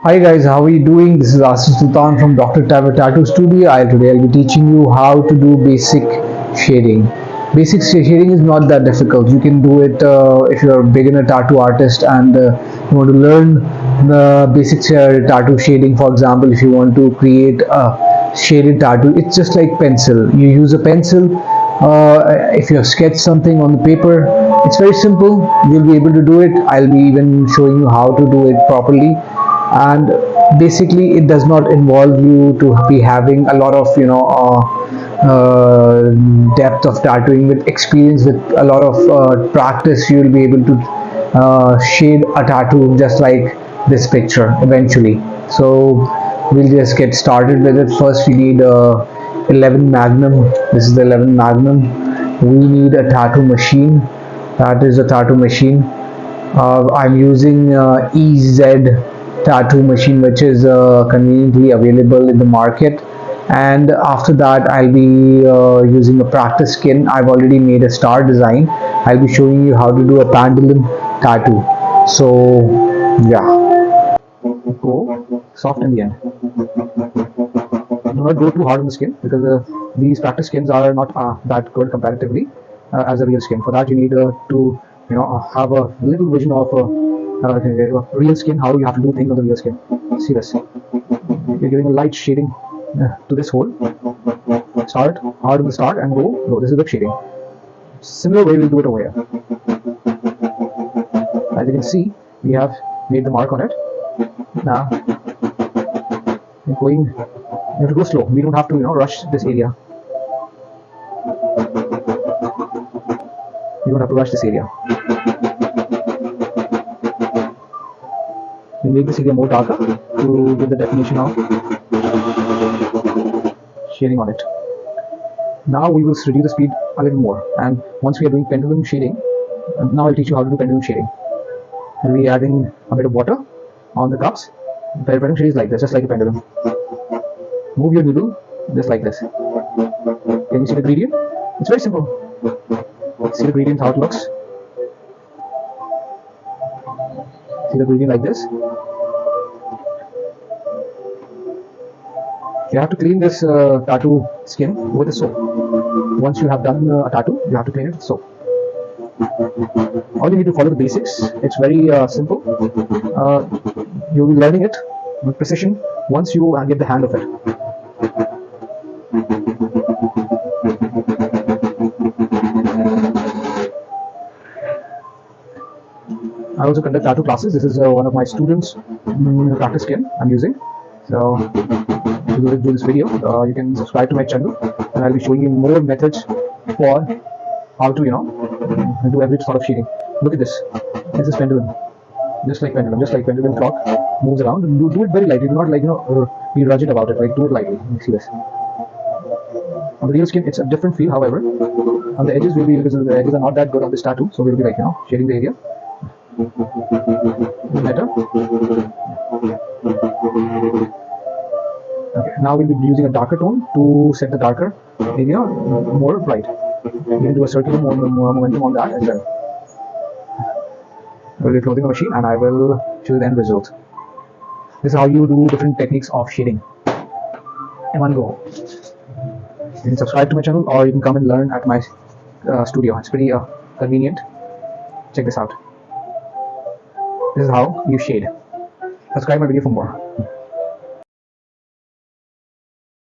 Hi guys, how are you doing? This is Asif Sultan from Dr. Tattoo Studio. Today I'll be teaching you how to do basic shading. Basic shading is not that difficult. You can do it if you're a beginner tattoo artist and you want to learn the basic tattoo shading. For example, if you want to create a shaded tattoo, it's just like pencil. You use a pencil. If you have sketched something on the paper, it's very simple. You'll be able to do it. I'll be even showing you how to do it properly, and basically it does not involve you to be having a lot of depth of tattooing. With experience, with a lot of practice, you will be able to shade a tattoo just like this picture eventually. So we'll just get started with it. First we need 11 magnum. This is the 11 magnum. We need a tattoo machine. That is a tattoo machine. I'm using EZ tattoo machine, which is conveniently available in the market. And after that, I'll be using a practice skin. I've already made a star design. I'll be showing you how to do a pendulum tattoo. So, yeah, go soft in the end. Do not go too hard on the skin because these practice skins are not that good comparatively as a real skin. For that, you need to have a little vision of real skin, how you have to do things on the real skin. See this? You're giving a light shading to this hole. Start hard on the start and go low. This is the shading. Similar way we'll do it over here. As you can see, we have made the mark on it. Now, going, you have to go slow. We don't have to rush this area. You don't have to rush this area. We make this area more darker to give the definition of shading on it. Now we will reduce the speed a little more, and once we are doing pendulum shading, now I'll teach you how to do pendulum shading. We'll be adding a bit of water on the cups. Pendulum shading is like this, just like a pendulum. Move your needle just like this. Can you see the gradient? It's very simple. See the gradient, how it looks. See the gradient like this. You have to clean this tattoo skin with a soap. Once you have done a tattoo, you have to clean it with soap. All you need to follow the basics. It's very simple. You'll be learning it with precision once you get the hang of it. I also conduct tattoo classes. This is one of my students' practice skin I'm using. So to do this video, you can subscribe to my channel, and I'll be showing you more methods for how to do every sort of shading. Look at this. This is pendulum, just like pendulum clock moves around. Do it very lightly. Do not be rigid about it. Like, do it lightly. See this. On the real skin, it's a different feel. However, on the edges will be, because the edges are not that good on this tattoo, so we'll be like shading the area better. Okay, now we'll be using a darker tone to set the darker area more bright. You can do a circular momentum on that as well. We'll be closing the machine and I will show you the end result. This is how you do different techniques of shading in one go. You can subscribe to my channel, or you can come and learn at my studio. It's pretty convenient. Check this out. This is how you shade. Subscribe my video for more.